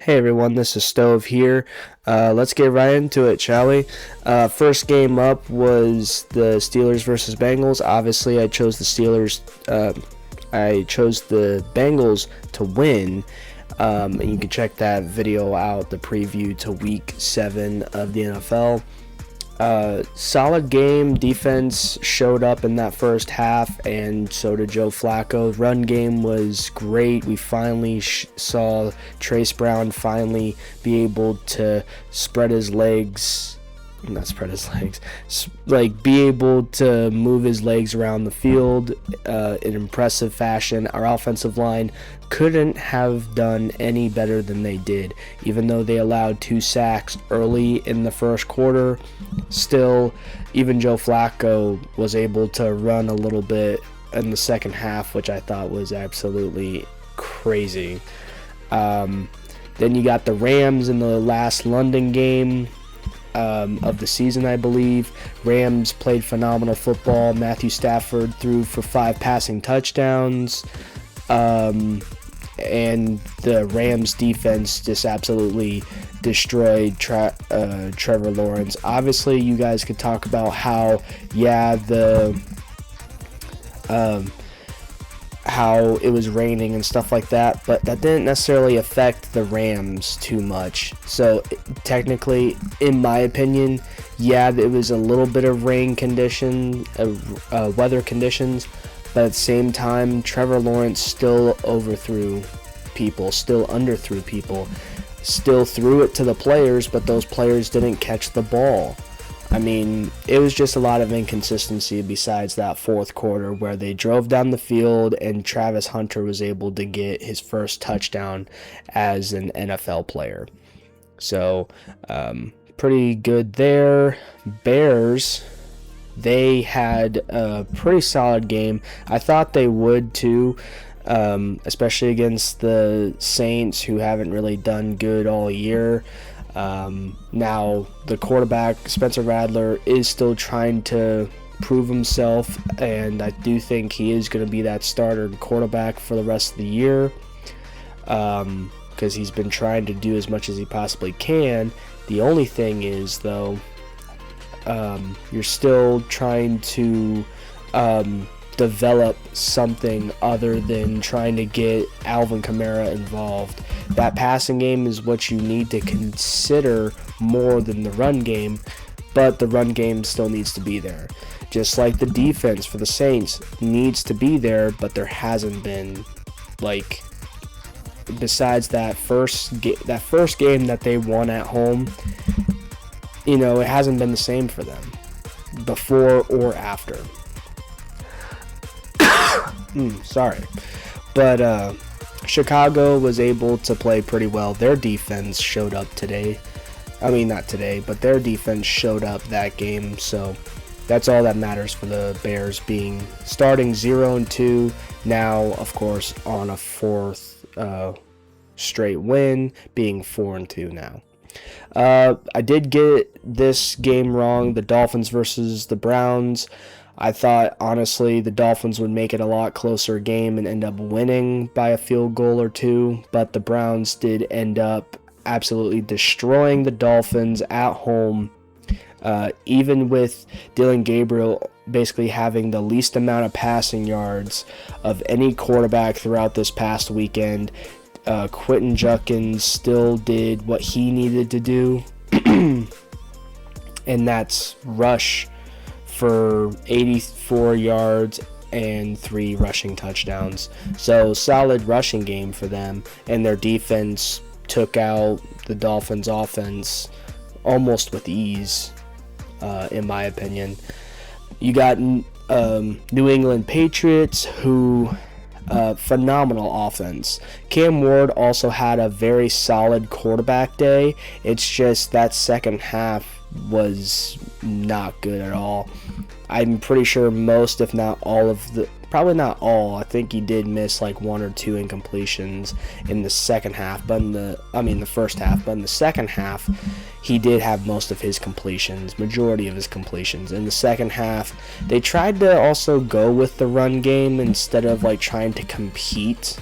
Hey everyone, this is Stove here. Let's get right into it, shall we? First game up was the Steelers versus Bengals. Obviously, I chose the Steelers. I chose the Bengals to win. And you can check that video out, the preview to Week 7 of the NFL. Solid game. Defense showed up in that first half, and so did Joe Flacco. Run game was great. We finally saw Trace Brown finally be able to be able to move his legs around the field in impressive fashion. Our offensive line couldn't have done any better than they did. Even though they allowed 2 sacks early in the first quarter, still, even Joe Flacco was able to run a little bit in the second half, which I thought was absolutely crazy. Then you got the Rams in the last London game of the season, I believe. Rams played phenomenal football. Matthew Stafford threw for 5 passing touchdowns. And the Rams defense just absolutely destroyed Trevor Lawrence. Obviously, you guys could talk about how it was raining and stuff like that, but that didn't necessarily affect the Rams too much. So technically, in my opinion, it was a little bit of weather conditions, but at the same time, Trevor Lawrence still underthrew people, still threw it to the players, but those players didn't catch the ball. I mean, it was just a lot of inconsistency besides that fourth quarter where they drove down the field and Travis Hunter was able to get his first touchdown as an NFL player. So, pretty good there. Bears, they had a pretty solid game. I thought they would too, especially against the Saints, who haven't really done good all year. Now, the quarterback, Spencer Rattler, is still trying to prove himself, and I do think he is going to be that starter quarterback for the rest of the year, because he's been trying to do as much as he possibly can. The only thing is, though, you're still trying to develop something other than trying to get Alvin Kamara involved. That passing game is what you need to consider more than the run game, but the run game still needs to be there. Just like the defense for the Saints needs to be there, but there hasn't been, besides that first game that they won at home, it hasn't been the same for them before or after. Sorry. But Chicago was able to play pretty well. Their defense showed up today. I mean, not today, but their defense showed up that game. So that's all that matters for the Bears, starting 0-2. Now, of course, on a 4th straight win, being 4-2 now. I did get this game wrong. The Dolphins versus the Browns. I thought, honestly, the Dolphins would make it a lot closer game and end up winning by a field goal or 2, but the Browns did end up absolutely destroying the Dolphins at home, even with Dylan Gabriel basically having the least amount of passing yards of any quarterback throughout this past weekend. Quentin Judkins still did what he needed to do, and that's rush for 84 yards and 3 rushing touchdowns. So solid rushing game for them, and their defense took out the Dolphins' offense almost with ease, in my opinion. You got New England Patriots, who phenomenal offense. Cam Ward also had a very solid quarterback day. It's just that second half was not good at all. I'm pretty sure most, if not all probably not all, I think he did miss 1 or 2 incompletions in the second half, but the first half, but in the second half, he did have most of his completions, majority of his completions. In the second half, they tried to also go with the run game instead of trying to compete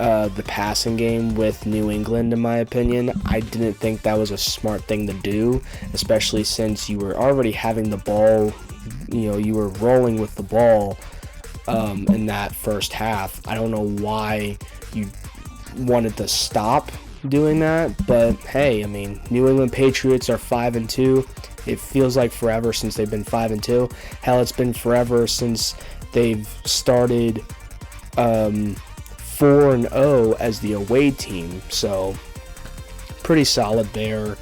the passing game with New England, in my opinion. I didn't think that was a smart thing to do, especially since you were already having the ball, you were rolling with the ball in that first half. I don't know why you wanted to stop doing that, but hey, I mean, New England Patriots are 5-2. It feels like forever since they've been 5-2. Hell, it's been forever since they've started 4-0 as the away team. So pretty solid there.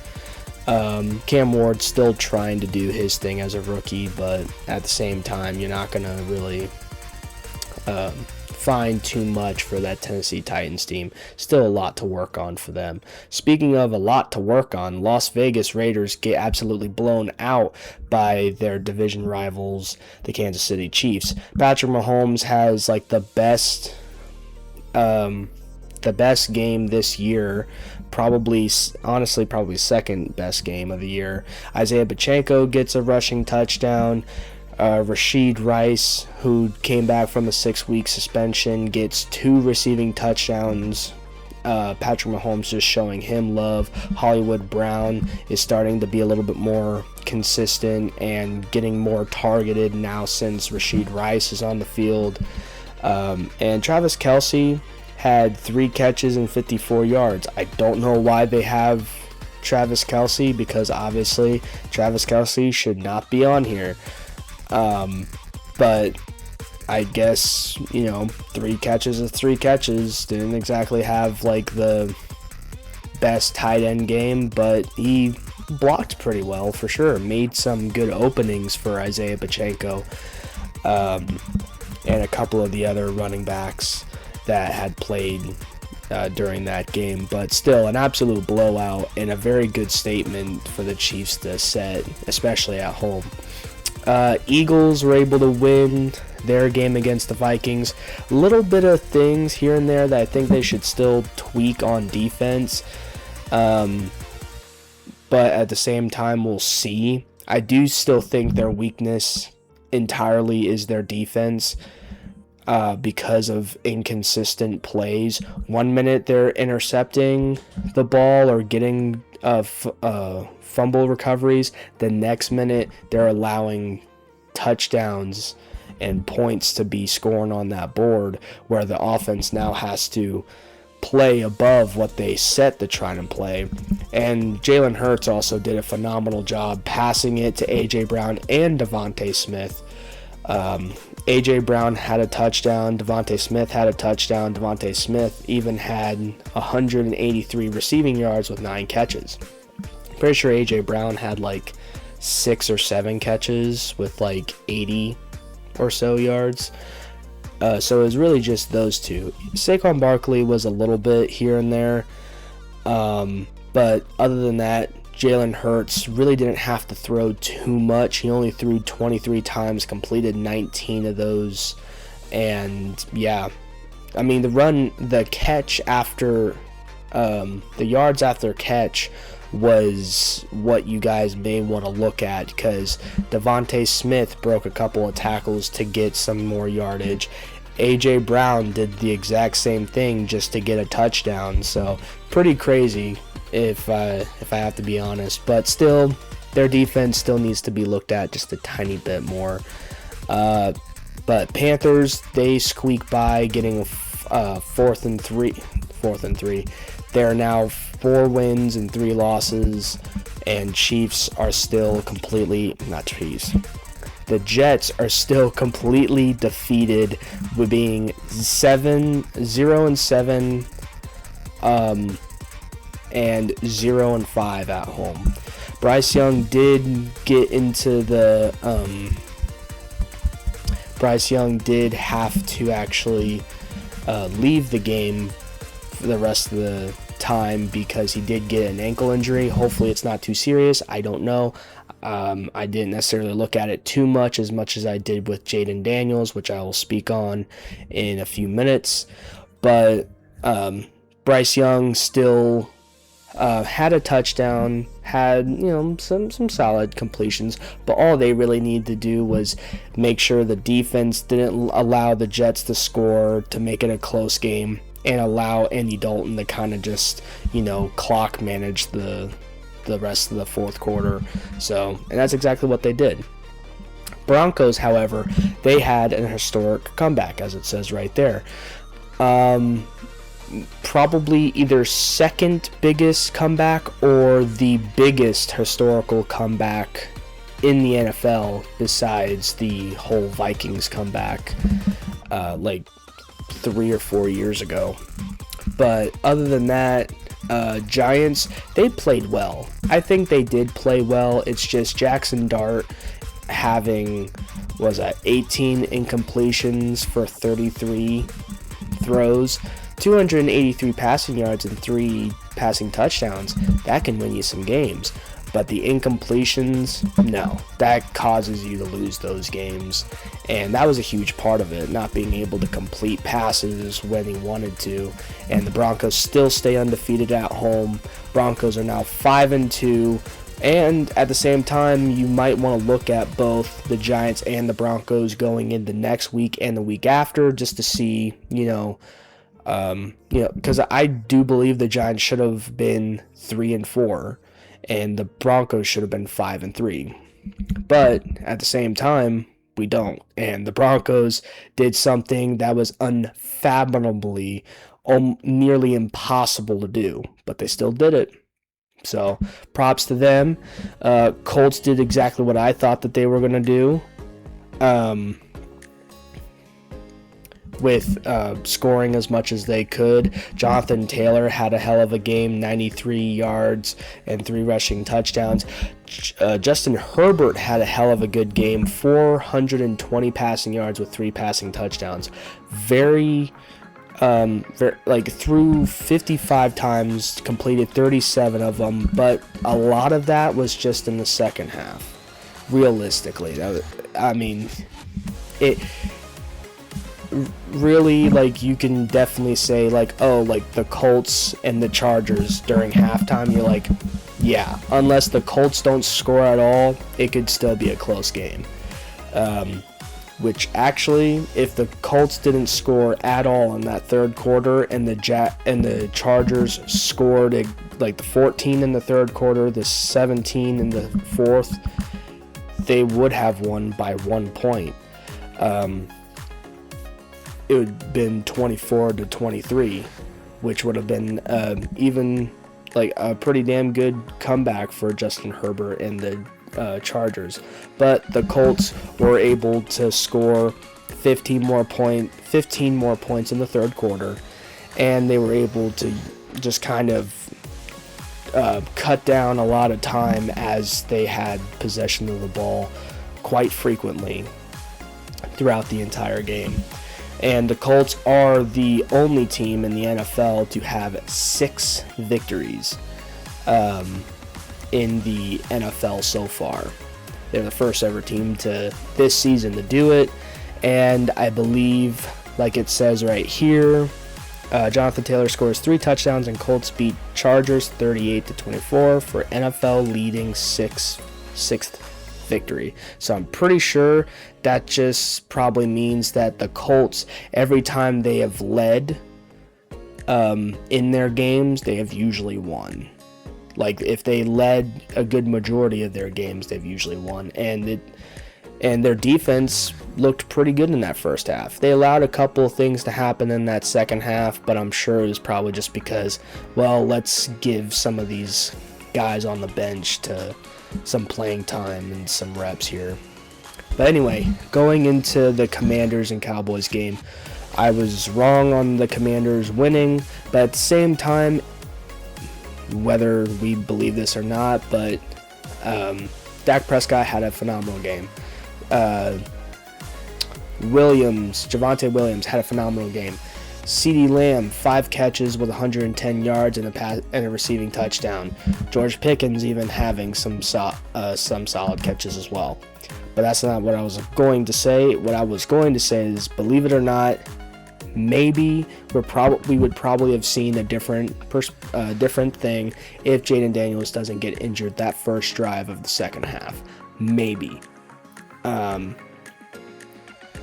Cam Ward's still trying to do his thing as a rookie, but at the same time, you're not gonna really find too much for that Tennessee Titans team. Still a lot to work on for them. Speaking of a lot to work on, Las Vegas Raiders get absolutely blown out by their division rivals, the Kansas City Chiefs. Patrick Mahomes has like the best game this year, probably second best game of the year. Isaiah Pacheco gets a rushing touchdown. Rashid Rice, who came back from a 6-week suspension, gets 2 receiving touchdowns. Patrick Mahomes just showing him love. Hollywood Brown is starting to be a little bit more consistent and getting more targeted now since Rashid Rice is on the field. And Travis Kelce had 3 catches and 54 yards. I don't know why they have Travis Kelce, because obviously Travis Kelce should not be on here. But I guess, 3 catches is 3 catches. Didn't exactly have like the best tight end game, but he blocked pretty well for sure. Made some good openings for Isaiah Pacheco and a couple of the other running backs that had played during that game. But still, an absolute blowout and a very good statement for the Chiefs to set, especially at home. Eagles were able to win their game against the Vikings. A little bit of things here and there that I think they should still tweak on defense. But at the same time, we'll see. I do still think their weakness entirely is their defense because of inconsistent plays. 1 minute they're intercepting the ball or getting fumble recoveries. The next minute they're allowing touchdowns and points to be scored on that board, where the offense now has to play above what they set to try and play. And Jalen Hurts also did a phenomenal job passing it to A.J. Brown and Devontae Smith. A.J. Brown had a touchdown, Devontae Smith had a touchdown. Devontae Smith even had 183 receiving yards with 9 catches. Pretty sure A.J. Brown had like 6 or 7 catches with like 80 or so yards. So it was really just those two. Saquon Barkley was a little bit here and there. But other than that, Jalen Hurts really didn't have to throw too much. He only threw 23 times, completed 19 of those. And yeah, I mean, the catch after, the yards after catch was what you guys may want to look at, because Devontae Smith broke a couple of tackles to get some more yardage. A.J. Brown did the exact same thing just to get a touchdown. So pretty crazy if I have to be honest. But still, their defense still needs to be looked at just a tiny bit more. But Panthers, they squeak by, getting a 4th and 3. They're now 4 wins and 3 losses, and Chiefs are still completely, not Chiefs, the Jets are still completely defeated, with being 0-7 and 0-5 at home. Bryce Young did get into the Bryce Young did have to actually leave the game for the rest of the time because he did get an ankle injury. Hopefully it's not too serious. I don't know. I didn't necessarily look at it too much as I did with Jaden Daniels, which I will speak on in a few minutes. But Bryce Young still had a touchdown, had some solid completions, but all they really needed to do was make sure the defense didn't allow the Jets to score to make it a close game. and allow Andy Dalton to kind of just, clock manage the rest of the fourth quarter. So, and that's exactly what they did. Broncos, however, they had an historic comeback, as it says right there. Probably either second biggest comeback or the biggest historical comeback in the NFL besides the whole Vikings comeback like 3 or 4 years ago. But other than that, Giants, they played well. I think they did play well. It's just Jackson Dart having, 18 incompletions for 33 throws, 283 passing yards, and 3 passing touchdowns. That can win you some games. But the incompletions, no, that causes you to lose those games. And that was a huge part of it, not being able to complete passes when he wanted to. And the Broncos still stay undefeated at home. Broncos are now 5-2. And at the same time, you might want to look at both the Giants and the Broncos going into next week and the week after, just to see, because I do believe the Giants should have been 3-4, and the Broncos should have been 5-3. But at the same time, we don't. And the Broncos did something that was unfathomably, nearly impossible to do, but they still did it. So, props to them. Colts did exactly what I thought that they were going to do, with scoring as much as they could. Jonathan Taylor had a hell of a game, 93 yards and 3 rushing touchdowns. Justin Herbert had a hell of a good game, 420 passing yards with 3 passing touchdowns. Very threw 55 times, completed 37 of them, but a lot of that was just in the second half. Realistically, it really, you can definitely say, the Colts and the Chargers during halftime, you're yeah, unless the Colts don't score at all, it could still be a close game. Which actually, if the Colts didn't score at all in that third quarter, and the Chargers scored the 14 in the third quarter, the 17 in the fourth, they would have won by 1 point. It would have been 24-23, which would have been even a pretty damn good comeback for Justin Herbert and the Chargers. But the Colts were able to score 15 more points in the third quarter, and they were able to just kind of cut down a lot of time as they had possession of the ball quite frequently throughout the entire game. And the Colts are the only team in the NFL to have 6 victories in the NFL so far. They're the first ever team this season to do it. And I believe, like it says right here, Jonathan Taylor scores 3 touchdowns, and Colts beat Chargers 38-24 for NFL leading sixth victory. So I'm pretty sure that just probably means that the Colts, every time they have led in their games, they have usually won. If they led a good majority of their games, they've usually won. And their defense looked pretty good in that first half. They allowed a couple of things to happen in that second half, but I'm sure it was probably just because, let's give some of these guys on the bench to some playing time and some reps here. But anyway, going into the Commanders and Cowboys game, I was wrong on the Commanders winning, but at the same time, whether we believe this or not, but Dak Prescott had a phenomenal game. Javonte Williams had a phenomenal game. CeeDee Lamb, 5 catches with 110 yards and a receiving touchdown. George Pickens even having some solid catches as well. But that's not what I was going to say. What I was going to say is, believe it or not, maybe we would probably have seen a different thing if Jaden Daniels doesn't get injured that first drive of the second half. Maybe.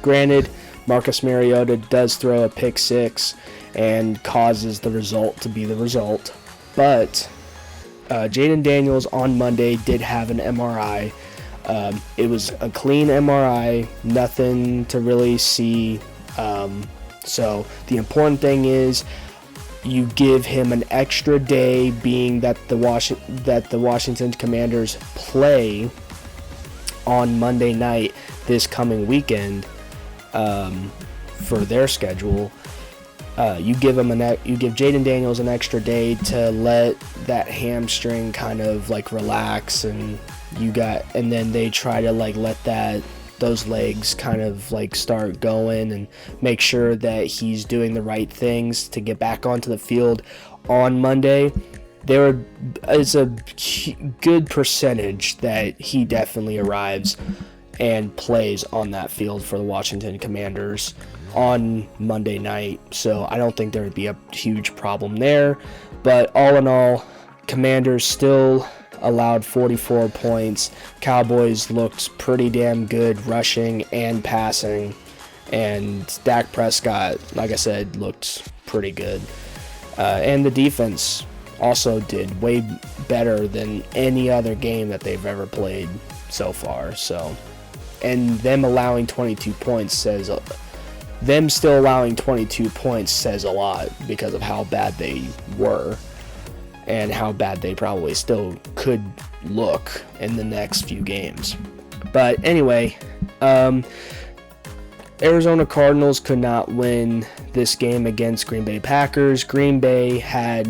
Granted, Marcus Mariota does throw a pick six and causes the result to be the result. But Jayden Daniels on Monday did have an MRI. It was a clean MRI, nothing to really see. So the important thing is you give him an extra day, being that the Washington Commanders play on Monday night this coming weekend for their schedule. You give Jayden Daniels an extra day to let that hamstring kind of like relax, and then they try to like let those legs kind of like start going and make sure that he's doing the right things to get back onto the field on Monday. It's a good percentage that he definitely arrives and plays on that field for the Washington Commanders on Monday night. So I don't think there would be a huge problem there. But all in all, Commanders still allowed 44 points. Cowboys looked pretty damn good rushing and passing. And Dak Prescott, like I said, looked pretty good. And the defense also did way better than any other game that they've ever played so far. So, and them still allowing 22 points says a lot because of how bad they were and how bad they probably still could look in the next few games. But anyway, Arizona Cardinals could not win this game against Green Bay Packers. Green Bay had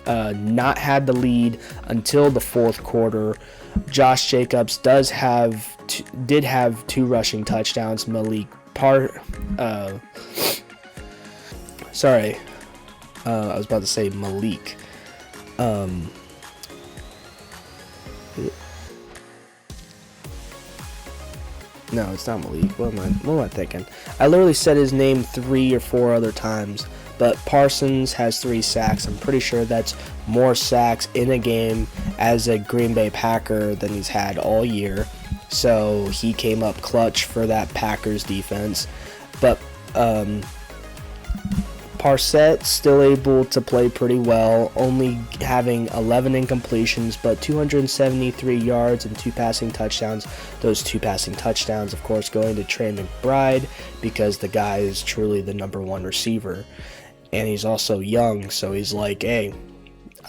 not had the lead until the fourth quarter. Josh Jacobs did have 2 rushing touchdowns. I was about to say Malik. No, it's not Malik. What am I thinking? I literally said his name 3 or 4 other times. But Parsons has 3 sacks. I'm pretty sure that's more sacks in a game as a Green Bay Packer than he's had all year. So he came up clutch for that Packers defense. But Parsett still able to play pretty well, only having 11 incompletions, but 273 yards and 2 passing touchdowns. Those 2 passing touchdowns, of course, going to Trey McBride because the guy is truly the number 1 receiver. And he's also young, so he's like, hey,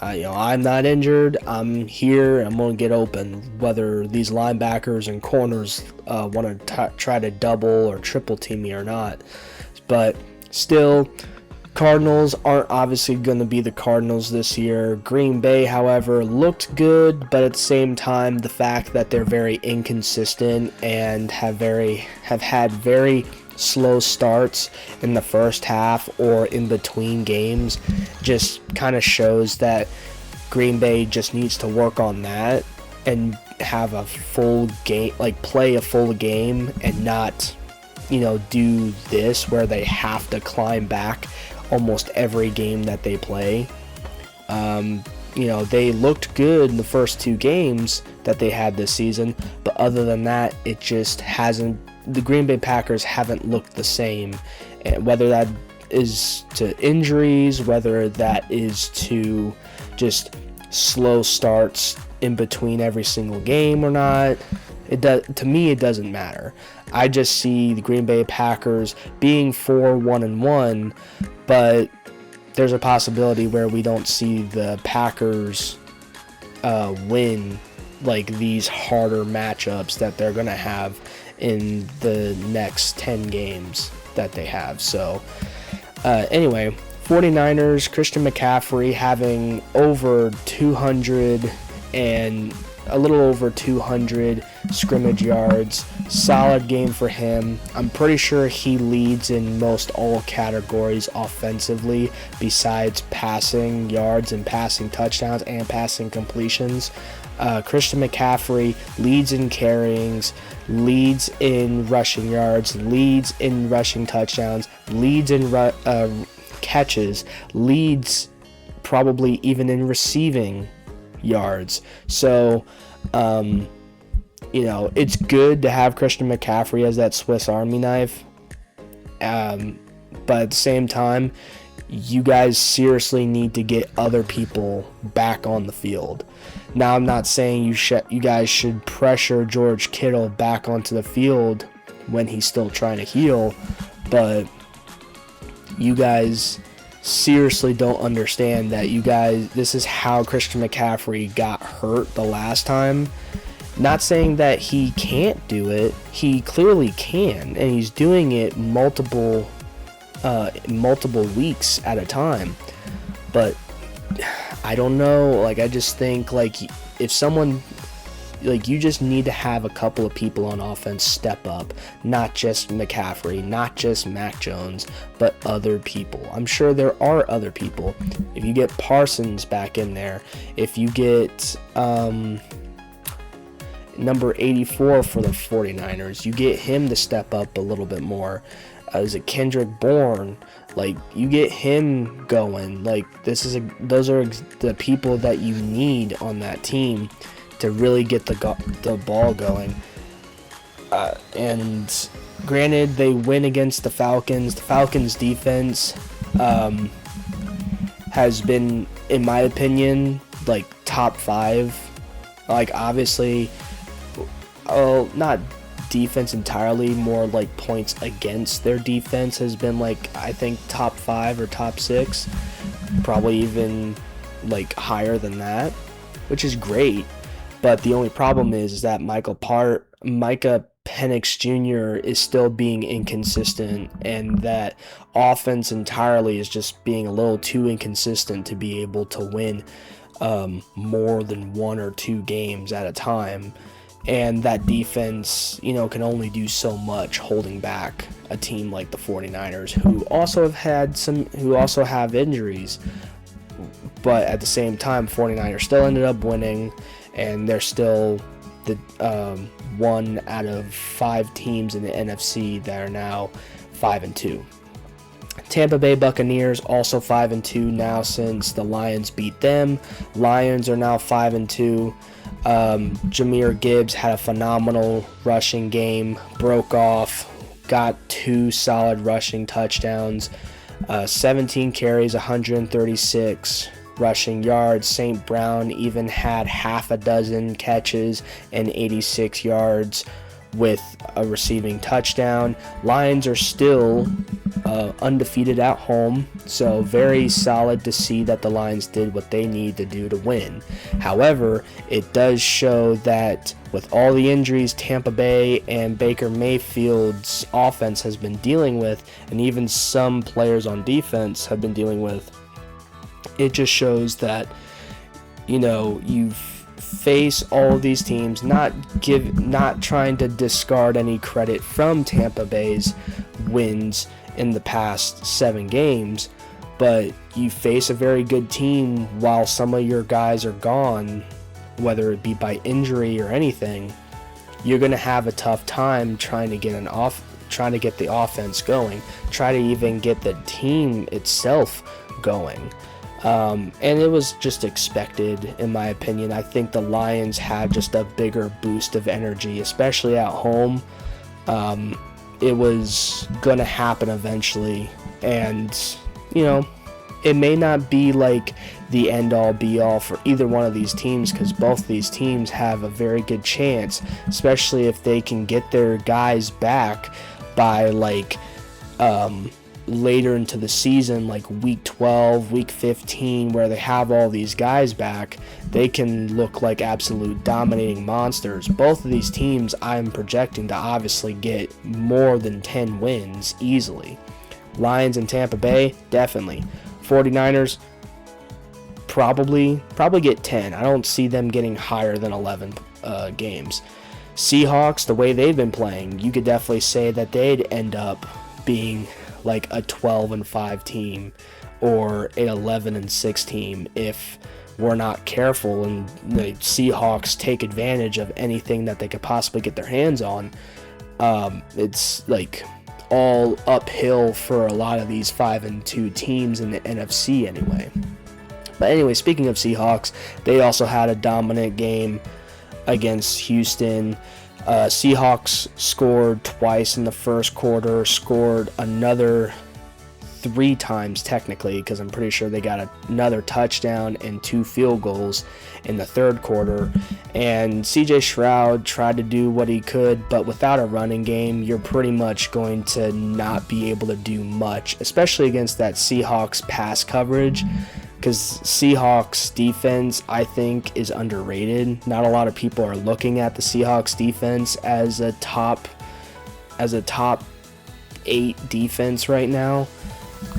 I'm not injured. I'm here. I'm going to get open. Whether these linebackers and corners want to try to double or triple team me or not. But still, Cardinals aren't obviously going to be the Cardinals this year. Green Bay, however, looked good, but at the same time, the fact that they're very inconsistent and have had very slow starts in the first half or in between games just kind of shows that Green Bay just needs to work on that and have a full game, like play a full game and not, do this where they have to climb back almost every game that they play. They looked good in the first 2 games that they had this season, but other than that, it just hasn't. The Green Bay Packers haven't looked the same, and whether that is to injuries, whether that is to just slow starts in between every single game or not, to me it doesn't matter. I just see the Green Bay Packers being 4-1-1, but there's a possibility where we don't see the Packers win like these harder matchups that they're going to have in the next 10 games that they have. So anyway, 49ers, Christian McCaffrey having over 200 and a little over 200 scrimmage yards. Solid game for him. I'm pretty sure he leads in most all categories offensively besides passing yards and passing touchdowns and passing completions. Christian McCaffrey leads in carryings, leads in rushing yards, leads in rushing touchdowns, leads in catches, leads probably even in receiving yards. So, it's good to have Christian McCaffrey as that Swiss Army knife. But at the same time, you guys seriously need to get other people back on the field. Now, I'm not saying you guys should pressure George Kittle back onto the field when he's still trying to heal, but you guys seriously don't understand that this is how Christian McCaffrey got hurt the last time. Not saying that he can't do it. He clearly can, and he's doing it multiple weeks at a time. But I don't know, like, I just think, like, if someone, like, you just need to have a couple of people on offense step up, not just McCaffrey, not just Mac Jones, but other people. I'm sure there are other people. If you get Parsons back in there, if you get number 84 for the 49ers, you get him to step up a little bit more. Is it Kendrick Bourne? Like, you get him going. Like, those are the people that you need on that team to really get the ball going. And granted, they win against the Falcons. The Falcons' defense has been, in my opinion, like, top 5. Like, obviously, not defense entirely, more like points against their defense has been, like, I think top 5 or top 6, probably even like higher than that, which is great. But the only problem is that Micah Penix Jr. is still being inconsistent, and that offense entirely is just being a little too inconsistent to be able to win more than 1 or 2 games at a time. And that defense, can only do so much holding back a team like the 49ers, who also have injuries. But at the same time, 49ers still ended up winning, and they're still the 1 out of 5 teams in the NFC that are now 5-2. Tampa Bay Buccaneers also 5-2 now since the Lions beat them. Lions are now 5-2. Jahmyr Gibbs had a phenomenal rushing game, broke off, got 2 solid rushing touchdowns, 17 carries, 136 rushing yards. St. Brown even had half a dozen catches and 86 yards with a receiving touchdown. Lions are still undefeated at home, so very solid to see that the Lions did what they need to do to win. However, it does show that with all the injuries Tampa Bay and Baker Mayfield's offense has been dealing with, and even some players on defense have been dealing with, it just shows that, you face all of these teams, not trying to discard any credit from Tampa Bay's wins in the past 7 games, but you face a very good team while some of your guys are gone, whether it be by injury or anything. You're going to have a tough time trying to get the offense going, try to even get the team itself going. And it was just expected, in my opinion. I think the Lions had just a bigger boost of energy, especially at home. It was going to happen eventually. And, it may not be like the end-all, be-all for either one of these teams, because both these teams have a very good chance, especially if they can get their guys back by, later into the season, like week 12, week 15, where they have all these guys back. They can look like absolute dominating monsters. Both of these teams I'm projecting to obviously get more than 10 wins easily. Lions and Tampa Bay, definitely. 49ers, probably get 10. I don't see them getting higher than 11 games. Seahawks, the way they've been playing, you could definitely say that they'd end up being like a 12-5 team or an 11-6 team if we're not careful and the Seahawks take advantage of anything that they could possibly get their hands on. It's like all uphill for a lot of these 5-2 teams in the NFC anyway. But anyway, speaking of Seahawks, they also had a dominant game against Houston. Seahawks scored twice in the first quarter, scored another 3 times technically, because I'm pretty sure they got another touchdown and 2 field goals in the third quarter. And CJ Stroud tried to do what he could, but without a running game, you're pretty much going to not be able to do much, especially against that Seahawks pass coverage. Because Seahawks defense, I think, is underrated. Not a lot of people are looking at the Seahawks defense as a top 8 defense right now.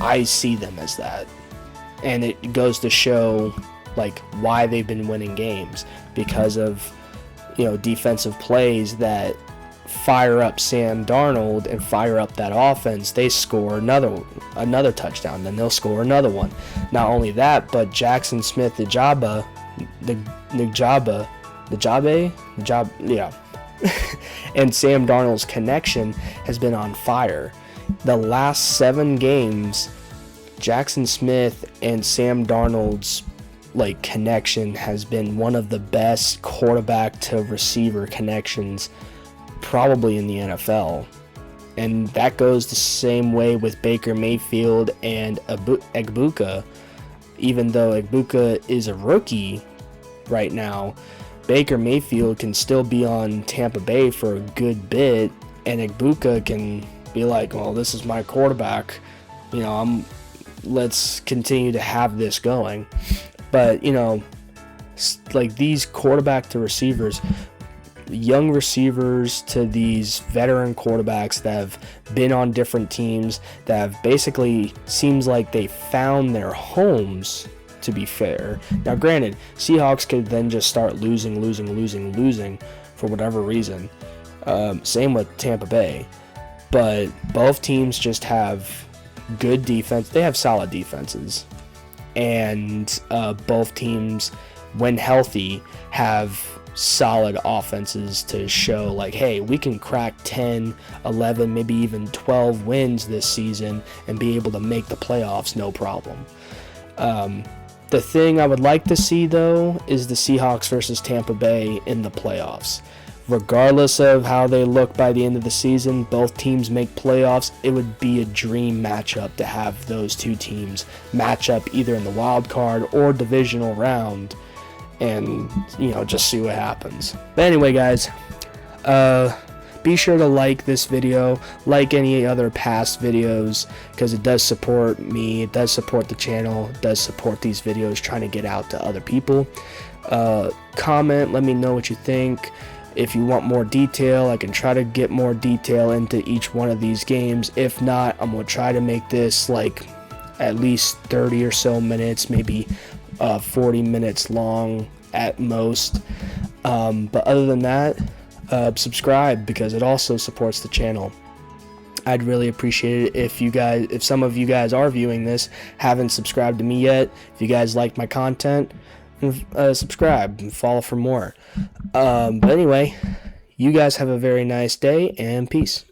I see them as that, and it goes to show like why they've been winning games, because of defensive plays that fire up Sam Darnold and fire up that offense. They score another touchdown, then they'll score another one. Not only that, but Jackson Smith-Njigba, and Sam Darnold's connection has been on fire. The last 7 games, Jackson Smith and Sam Darnold's connection has been one of the best quarterback to receiver connections probably in the NFL. And that goes the same way with Baker Mayfield and Egbuka. Even though Egbuka is a rookie right now, Baker Mayfield can still be on Tampa Bay for a good bit, and Egbuka can be like, well, this is my quarterback, let's continue to have this going. But these quarterback to receivers, young receivers to these veteran quarterbacks that have been on different teams, that have basically seems like they found their homes, to be fair. Now granted, Seahawks could then just start losing for whatever reason. Same with Tampa Bay. But both teams just have good defense. They have solid defenses. And both teams, when healthy, have solid offenses to show hey, we can crack 10, 11, maybe even 12 wins this season and be able to make the playoffs no problem. The thing I would like to see, though, is the Seahawks versus Tampa Bay in the playoffs. Regardless of how they look by the end of the season, both teams make playoffs. It would be a dream matchup to have those two teams match up either in the wild card or divisional round and, just see what happens. But anyway, guys, be sure to like this video, like any other past videos, because it does support me, it does support the channel, it does support these videos trying to get out to other people. Comment, let me know what you think. If you want more detail, I can try to get more detail into each one of these games. If not, I'm going to try to make this at least 30 or so minutes, maybe 40 minutes long at most. But other than that, subscribe, because it also supports the channel. I'd really appreciate it if some of you guys are viewing this, haven't subscribed to me yet. If you guys like my content, subscribe and follow for more. But anyway, you guys have a very nice day, and peace.